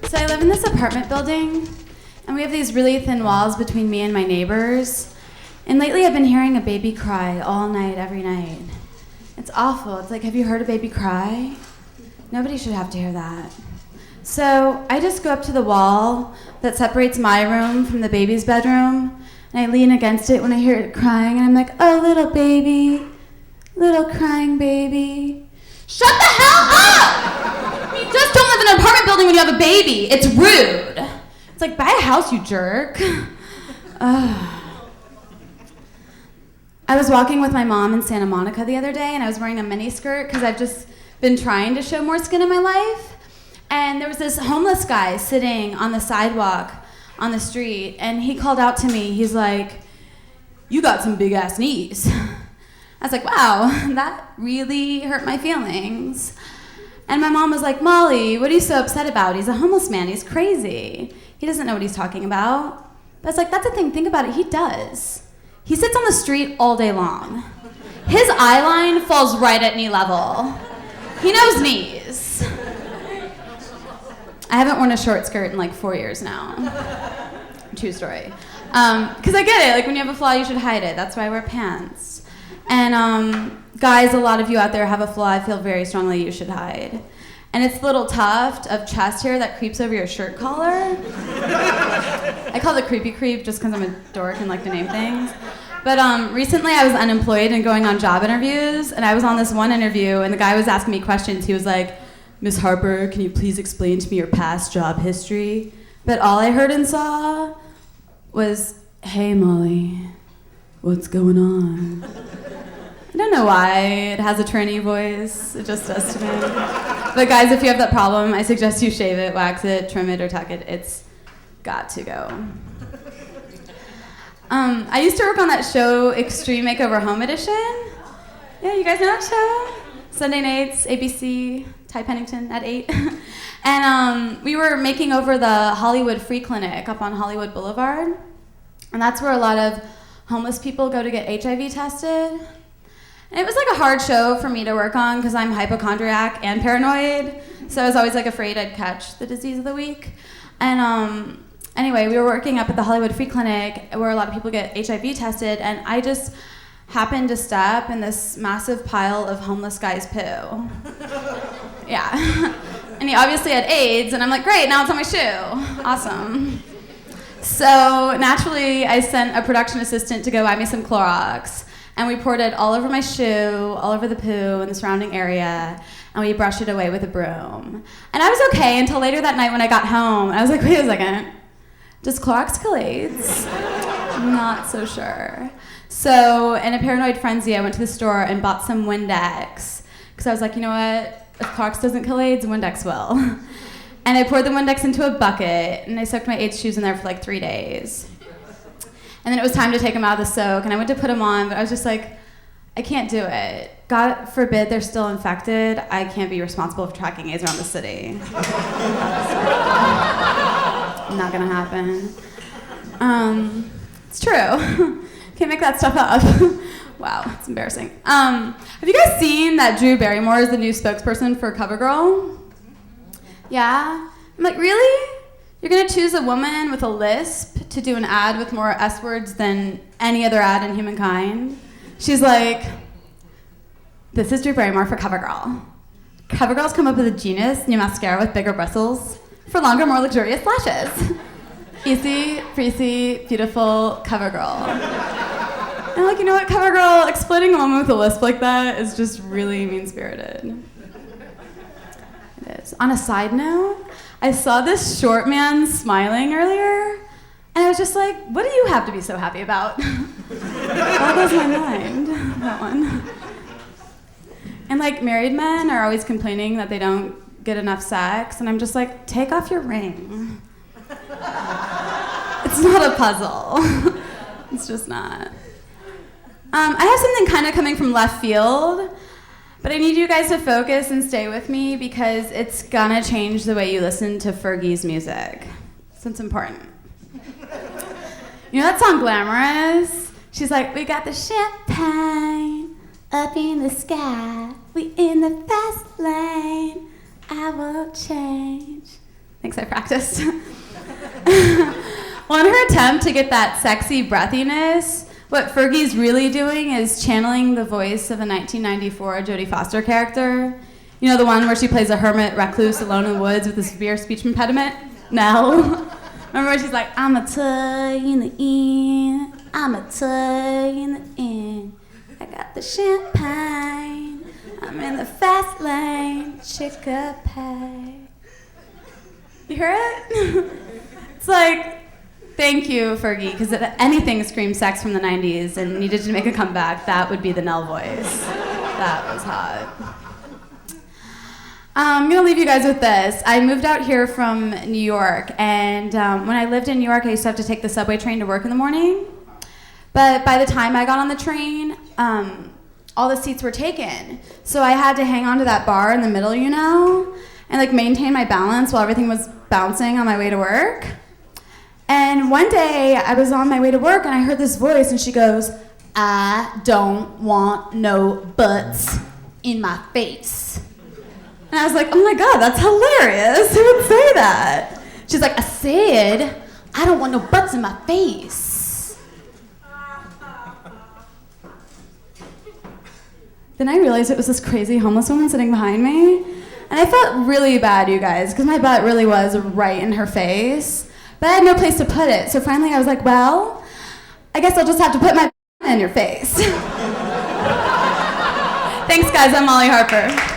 So I live in this apartment building, and we have these really thin walls between me and my neighbors. And lately I've been hearing a baby cry all night, every night. It's awful. It's like, have you heard a baby cry? Nobody should have to hear that. So I just go up to the wall that separates my room from the baby's bedroom, and I lean against it when I hear it crying, and I'm like, oh, little baby, little crying baby. Shut the hell up! You just don't live in an apartment building when you have a baby. It's rude. It's like, buy a house, you jerk. I was walking with my mom in Santa Monica the other day, and I was wearing a mini skirt because I've just been trying to show more skin in my life. And there was this homeless guy sitting on the sidewalk on the street, and he called out to me. He's like, you got some big ass knees. I was like, wow, that really hurt my feelings. And my mom was like, Molly, what are you so upset about? He's a homeless man, he's crazy. He doesn't know what he's talking about. But I was like, that's the thing, think about it, he does. He sits on the street all day long. His eye line falls right at knee level. He knows knees. I haven't worn a short skirt in like 4 years now. True story. Because I get it, like when you have a flaw, you should hide it. That's why I wear pants. And guys, a lot of you out there have a flaw I feel very strongly you should hide. And it's the little tuft of chest hair that creeps over your shirt collar. I call it creepy creep just because I'm a dork and like to name things. But recently I was unemployed and going on job interviews, and I was on this one interview, and the guy was asking me questions. He was like, Miss Harper, can you please explain to me your past job history? But all I heard and saw was, hey, Molly, what's going on? I don't know why it has a tranny voice. It just does to me. But guys, if you have that problem, I suggest you shave it, wax it, trim it, or tuck it. It's got to go. I used to work on that show, Extreme Makeover Home Edition. Yeah, you guys know that show? Sunday nights, ABC, Ty Pennington at 8. And we were making over the Hollywood Free Clinic up on Hollywood Boulevard. And that's where a lot of homeless people go to get HIV tested. And it was like a hard show for me to work on because I'm hypochondriac and paranoid. So I was always like afraid I'd catch the disease of the week. And anyway, we were working up at the Hollywood Free Clinic where a lot of people get HIV tested, and I just happened to step in this massive pile of homeless guy's poo. Yeah. And he obviously had AIDS, and I'm like, great, now it's on my shoe. Awesome. So naturally, I sent a production assistant to go buy me some Clorox, and we poured it all over my shoe, all over the poo in the surrounding area, and we brushed it away with a broom. And I was okay until later that night when I got home. I was like, wait a second. Does Clorox kill AIDS? I'm not so sure. So in a paranoid frenzy, I went to the store and bought some Windex. Because I was like, you know what? If Clorox doesn't kill AIDS, Windex will. And I poured the Windex into a bucket, and I soaked my AIDS shoes in there for like 3 days. And then it was time to take them out of the soak, and I went to put them on, but I was just like, I can't do it. God forbid they're still infected. I can't be responsible for tracking AIDS around the city. Not gonna happen. It's true. Can't make that stuff up. Wow, it's embarrassing. Have you guys seen that Drew Barrymore is the new spokesperson for CoverGirl? Yeah? I'm like, really? You're gonna choose a woman with a lisp to do an ad with more S words than any other ad in humankind? She's like, this is Drew Barrymore for CoverGirl. CoverGirl's come up with a genius new mascara with bigger bristles for longer, more luxurious lashes. Easy, breezy, beautiful CoverGirl. And like, you know what, CoverGirl, exploiting a woman with a lisp like that is just really mean-spirited. It is. On a side note, I saw this short man smiling earlier, and I was just like, what do you have to be so happy about? That blows my mind, that one. And like, married men are always complaining that they don't get enough sex, and I'm just like, take off your ring. It's not a puzzle. It's just not. I have something kind of coming from left field, but I need you guys to focus and stay with me because it's gonna change the way you listen to Fergie's music. So it's important. You know that song Glamorous? She's like, we got the champagne up in the sky, we in the fast lane, I won't change. Thanks, I practiced. Well, in her attempt to get that sexy breathiness, what Fergie's really doing is channeling the voice of a 1994 Jodie Foster character. You know, the one where she plays a hermit recluse alone in the woods with a severe speech impediment? No. Remember when she's like, I'm a toy in the inn, I'm a toy in the inn. I got the champagne, I'm in the fast lane, chicka pay. You hear it? It's like, thank you, Fergie, because if anything screams sex from the 90s and needed to make a comeback, that would be the Nell voice. That was hot. I'm gonna leave you guys with this. I moved out here from New York, and when I lived in New York, I used to have to take the subway train to work in the morning. But by the time I got on the train, all the seats were taken. So I had to hang on to that bar in the middle, you know, and like maintain my balance while everything was bouncing on my way to work. And one day I was on my way to work and I heard this voice and she goes, I don't want no butts in my face. And I was like, oh my God, that's hilarious. Who would say that? She's like, I said, I don't want no butts in my face. Then I realized it was this crazy homeless woman sitting behind me. And I felt really bad, you guys, because my butt really was right in her face. But I had no place to put it. So finally I was like, well, I guess I'll just have to put my in your face. Thanks, guys. I'm Molly Harper.